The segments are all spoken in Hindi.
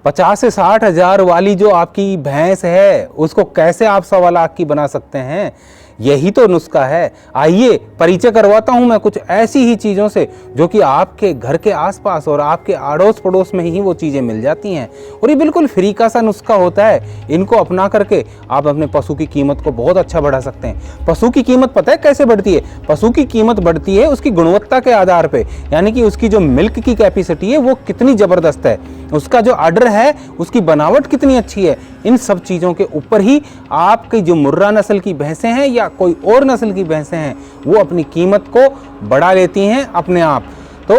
50 से 60 हज़ार वाली जो आपकी भैंस है उसको कैसे आप 1.25 लाख की बना सकते हैं? यही तो नुस्खा है। आइए परिचय करवाता हूं मैं कुछ ऐसी ही चीज़ों से जो कि आपके घर के आसपास और आपके आड़ोस पड़ोस में ही वो चीज़ें मिल जाती हैं और ये बिल्कुल फ्री का सा नुस्खा होता है। इनको अपना करके आप अपने पशु की कीमत को बहुत अच्छा बढ़ा सकते हैं। पशु की कीमत पता है कैसे बढ़ती है? पशु की कीमत बढ़ती है उसकी गुणवत्ता के आधार पर, यानी कि उसकी जो मिल्क की कैपेसिटी है वो कितनी ज़बरदस्त है, उसका जो आर्डर है उसकी बनावट कितनी अच्छी है। इन सब चीज़ों के ऊपर ही आपकी जो मुर्रा नस्ल की भैंसें हैं या कोई और नस्ल की भैंसें हैं वो अपनी कीमत को बढ़ा लेती हैं अपने आप। तो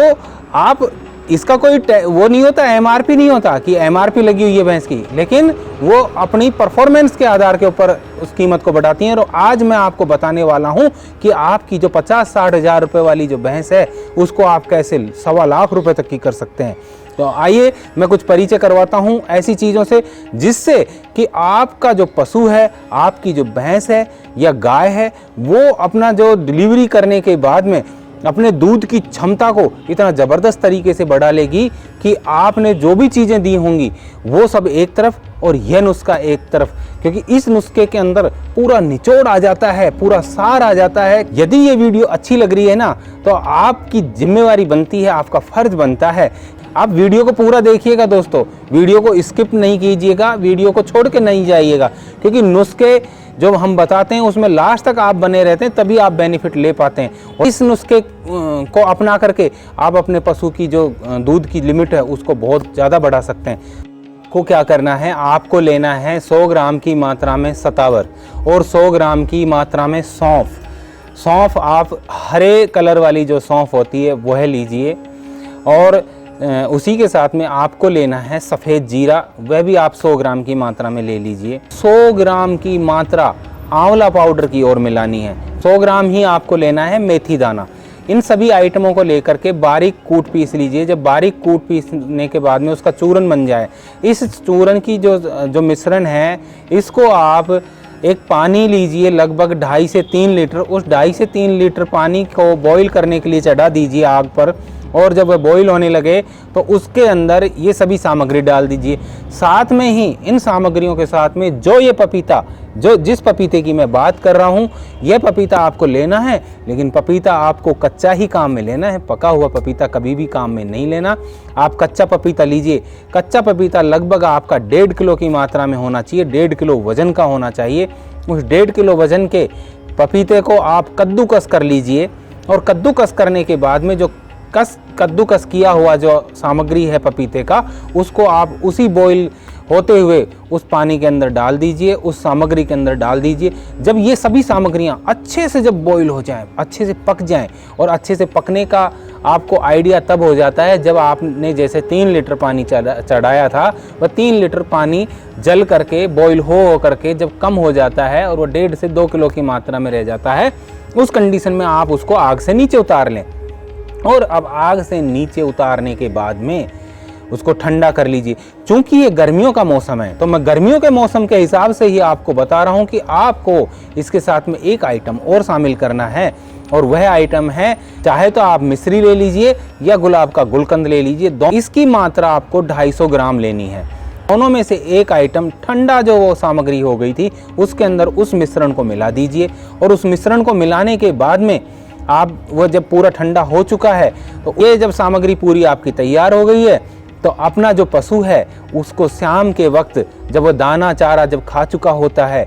आप इसका कोई वो नहीं होता, एमआरपी नहीं होता कि एमआरपी लगी हुई है भैंस की, लेकिन वो अपनी परफॉर्मेंस के आधार के ऊपर उस कीमत को बढ़ाती हैं। और आज मैं आपको बताने वाला हूं कि आपकी जो 50-60 हज़ार रुपये वाली जो भैंस है उसको आप कैसे 1.25 लाख रुपए तक की कर सकते हैं। तो आइए मैं कुछ परिचय करवाता हूं ऐसी चीज़ों से जिससे कि आपका जो पशु है, आपकी जो भैंस है या गाय है, वो अपना जो डिलीवरी करने के बाद में अपने दूध की क्षमता को इतना ज़बरदस्त तरीके से बढ़ा लेगी कि आपने जो भी चीज़ें दी होंगी वो सब एक तरफ और यह नुस्खा एक तरफ, क्योंकि इस नुस्खे के अंदर पूरा निचोड़ आ जाता है, पूरा सार आ जाता है। यदि ये वीडियो अच्छी लग रही है ना तो आपकी जिम्मेवारी बनती है, आपका फ़र्ज बनता है, आप वीडियो को पूरा देखिएगा दोस्तों, वीडियो को स्किप नहीं कीजिएगा, वीडियो को छोड़ के नहीं जाइएगा, क्योंकि नुस्खे जो हम बताते हैं उसमें लास्ट तक आप बने रहते हैं तभी आप बेनिफिट ले पाते हैं। और इस नुस्खे को अपना करके आप अपने पशु की जो दूध की लिमिट है उसको बहुत ज़्यादा बढ़ा सकते हैं। को क्या करना है, आपको लेना है 100 ग्राम की मात्रा में सतावर और 100 ग्राम की मात्रा में सौंफ। सौंफ आप हरे कलर वाली जो सौंफ होती है वह लीजिए और उसी के साथ में आपको लेना है सफ़ेद जीरा, वह भी आप 100 ग्राम की मात्रा में ले लीजिए। 100 ग्राम की मात्रा आंवला पाउडर की ओर मिलानी है। 100 ग्राम ही आपको लेना है मेथी दाना। इन सभी आइटमों को लेकर के बारीक कूट पीस लीजिए। जब बारीक कूट पीसने के बाद में उसका चूरन बन जाए, इस चूरन की जो मिश्रण है इसको आप एक पानी लीजिए लगभग 2.5 से 3 लीटर। उस 2.5 से 3 लीटर पानी को बॉईल करने के लिए चढ़ा दीजिए आग पर, और जब वह बॉईल होने लगे तो उसके अंदर ये सभी सामग्री डाल दीजिए। साथ में ही इन सामग्रियों के साथ में जो ये पपीता, जो जिस पपीते की मैं बात कर रहा हूँ, यह पपीता आपको लेना है, लेकिन पपीता आपको कच्चा ही काम में लेना है, पका हुआ पपीता कभी भी काम में नहीं लेना। आप कच्चा पपीता लीजिए। कच्चा पपीता लगभग आपका 1.5 किलो की मात्रा में होना चाहिए, 1.5 किलो वजन का होना चाहिए। उस 1.5 किलो वजन के पपीते को आप कद्दूकस कर लीजिए और कद्दूकस करने के बाद में जो कद्दूकस किया हुआ जो सामग्री है पपीते का, उसको आप उसी बॉईल होते हुए उस पानी के अंदर डाल दीजिए, उस सामग्री के अंदर डाल दीजिए। जब ये सभी सामग्रियां अच्छे से जब बॉईल हो जाएं, अच्छे से पक जाएं, और अच्छे से पकने का आपको आइडिया तब हो जाता है जब आपने जैसे 3 लीटर पानी चढ़ाया था, वह 3 लीटर पानी जल करके बॉईल हो करके जब कम हो जाता है और वह 1.5 से 2 किलो की मात्रा में रह जाता है, उस कंडीशन में आप उसको आग से नीचे उतार लें। और अब आग से नीचे उतारने के बाद में उसको ठंडा कर लीजिए। चूंकि ये गर्मियों का मौसम है तो मैं गर्मियों के मौसम के हिसाब से ही आपको बता रहा हूँ कि आपको इसके साथ में एक आइटम और शामिल करना है, और वह आइटम है, चाहे तो आप मिश्री ले लीजिए या गुलाब का गुलकंद ले लीजिए। इसकी मात्रा आपको 250 ग्राम लेनी है। दोनों में से एक आइटम ठंडा जो वो सामग्री हो गई थी उसके अंदर उस मिश्रण को मिला दीजिए, और उस मिश्रण को मिलाने के बाद में आप वो जब पूरा ठंडा हो चुका है तो ये जब सामग्री पूरी आपकी तैयार हो गई है तो अपना जो पशु है उसको शाम के वक्त जब वो दाना चारा जब खा चुका होता है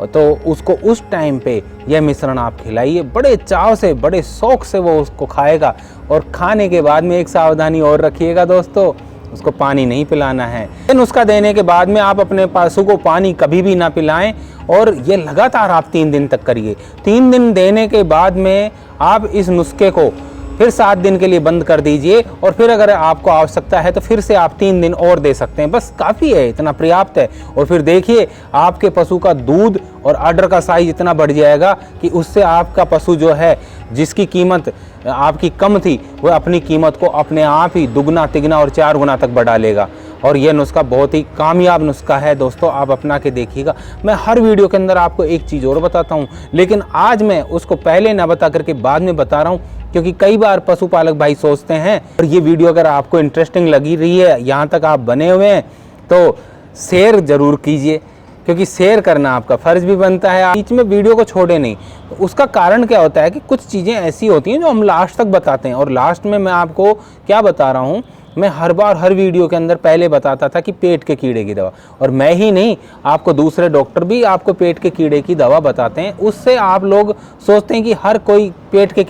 तो उसको उस टाइम पे यह मिश्रण आप खिलाइए। बड़े चाव से, बड़े शौक से वो उसको खाएगा। और खाने के बाद में एक सावधानी और रखिएगा दोस्तों, उसको पानी नहीं पिलाना है। नुस्खा देने के बाद में आप अपने पशु को पानी कभी भी ना पिलाएं, और ये लगातार आप 3 दिन तक करिए। 3 दिन देने के बाद में आप इस नुस्खे को फिर 7 दिन के लिए बंद कर दीजिए, और फिर अगर आपको आवश्यकता है तो फिर से आप 3 दिन और दे सकते हैं। बस काफ़ी है, इतना पर्याप्त है। और फिर देखिए आपके पशु का दूध और आर्डर का साइज इतना बढ़ जाएगा कि उससे आपका पशु जो है, जिसकी कीमत आपकी कम थी, वह अपनी कीमत को अपने आप ही दुगना तिगना और 4 गुना तक बढ़ा लेगा। और यह नुस्खा बहुत ही कामयाब नुस्खा है दोस्तों, आप अपना के देखिएगा। मैं हर वीडियो के अंदर आपको एक चीज़ और बताता हूँ, लेकिन आज मैं उसको पहले ना बता करके बाद में बता रहा हूँ, क्योंकि कई बार पशुपालक भाई सोचते हैं, और ये वीडियो अगर आपको इंटरेस्टिंग लगी रही है, यहाँ तक आप बने हुए हैं, तो शेयर ज़रूर कीजिए, क्योंकि शेयर करना आपका फ़र्ज़ भी बनता है। बीच में वीडियो को छोड़े नहीं। तो उसका कारण क्या होता है कि कुछ चीज़ें ऐसी होती हैं जो हम लास्ट तक बताते हैं, और लास्ट में मैं आपको क्या बता रहा हूँ, मैं हर बार हर वीडियो के अंदर पहले बताता था कि पेट के कीड़े की दवा, और मैं ही नहीं, आपको दूसरे डॉक्टर भी आपको पेट के कीड़े की दवा बताते हैं। उससे आप लोग सोचते हैं कि हर कोई पेट के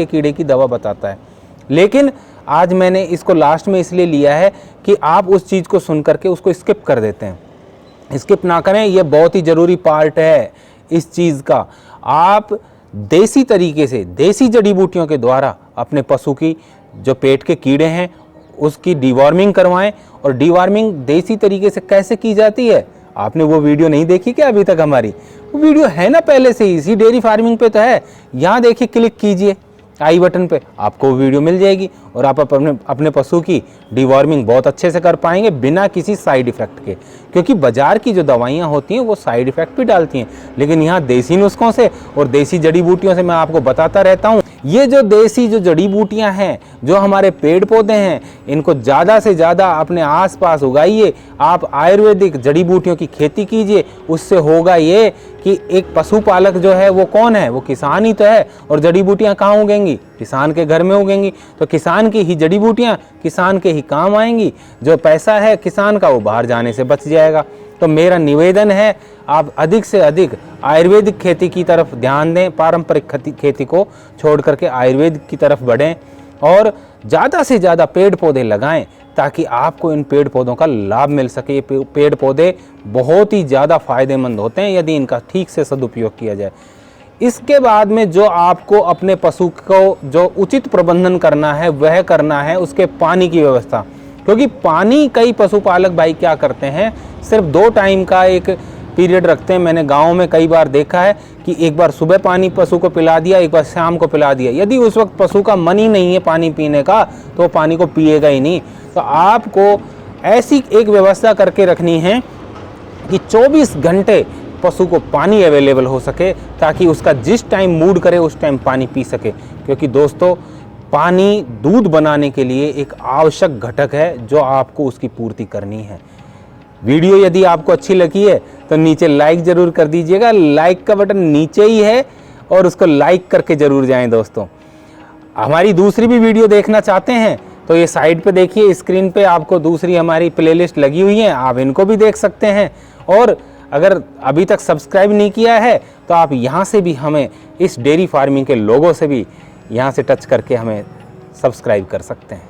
कीड़े की दवा बताता है, लेकिन आज मैंने इसको लास्ट में इसलिए लिया है कि आप उस चीज़ को सुन करके उसको स्किप कर देते हैं। स्किप ना करें, ये बहुत ही ज़रूरी पार्ट है इस चीज़ का। आप देसी तरीके से, देसी जड़ी बूटियों के द्वारा अपने पशु की जो पेट के कीड़े हैं उसकी डिवॉर्मिंग करवाएं। और डिवॉर्मिंग देसी तरीके से कैसे की जाती है, आपने वो वीडियो नहीं देखी क्या अभी तक हमारी? वो वीडियो है ना पहले से ही, इसी डेयरी फार्मिंग पे तो है। यहाँ देखिए, क्लिक कीजिए आई बटन पे, आपको वो वीडियो मिल जाएगी और आप अपने पशु की डिवॉर्मिंग बहुत अच्छे से कर पाएंगे बिना किसी साइड इफ़ेक्ट के। क्योंकि बाज़ार की जो दवाइयाँ होती हैं वो साइड इफ़ेक्ट भी डालती हैं, लेकिन यहाँ देसी नुस्खों से और देसी जड़ी बूटियों से मैं आपको बताता रहता हूँ। ये जो देसी जो जड़ी बूटियाँ हैं, जो हमारे पेड़ पौधे हैं, इनको ज़्यादा से ज़्यादा अपने आसपास उगाइए। आप आयुर्वेदिक जड़ी बूटियों की खेती कीजिए। उससे होगा ये कि एक पशुपालक जो है वो कौन है, वो किसान ही तो है। और जड़ी बूटियाँ कहाँ उगेंगी? किसान के घर में उगेंगी। तो किसान की ही जड़ी बूटियाँ किसान के ही काम आएंगी। जो पैसा है किसान का वो बाहर जाने से बच जाएगा। तो मेरा निवेदन है, आप अधिक से अधिक आयुर्वेदिक खेती की तरफ ध्यान दें। पारंपरिक खेती को छोड़ करके आयुर्वेदिक की तरफ बढ़ें और ज़्यादा से ज़्यादा पेड़ पौधे लगाएं, ताकि आपको इन पेड़ पौधों का लाभ मिल सके। ये पेड़ पौधे बहुत ही ज़्यादा फ़ायदेमंद होते हैं यदि इनका ठीक से सदुपयोग किया जाए। इसके बाद में जो आपको अपने पशु को जो उचित प्रबंधन करना है वह करना है उसके पानी की व्यवस्था। क्योंकि पानी कई पशुपालक भाई क्या करते हैं, सिर्फ 2 टाइम का एक पीरियड रखते हैं। मैंने गांव में कई बार देखा है कि एक बार सुबह पानी पशु को पिला दिया, एक बार शाम को पिला दिया। यदि उस वक्त पशु का मन ही नहीं है पानी पीने का तो वो पानी को पिएगा ही नहीं। तो आपको ऐसी एक व्यवस्था करके रखनी है कि 24 घंटे पशु को पानी अवेलेबल हो सके, ताकि उसका जिस टाइम मूड करे उस टाइम पानी पी सके। क्योंकि दोस्तों, पानी दूध बनाने के लिए एक आवश्यक घटक है जो आपको उसकी पूर्ति करनी है। वीडियो यदि आपको अच्छी लगी है तो नीचे लाइक ज़रूर कर दीजिएगा। लाइक का बटन नीचे ही है और उसको लाइक करके ज़रूर जाएं। दोस्तों, हमारी दूसरी भी वीडियो देखना चाहते हैं तो ये साइड पे देखिए, स्क्रीन पे आपको दूसरी हमारी प्लेलिस्ट लगी हुई है, आप इनको भी देख सकते हैं। और अगर अभी तक सब्सक्राइब नहीं किया है तो आप यहाँ से भी हमें इस डेयरी फार्मिंग के लोगों से भी यहाँ से टच करके हमें सब्सक्राइब कर सकते हैं।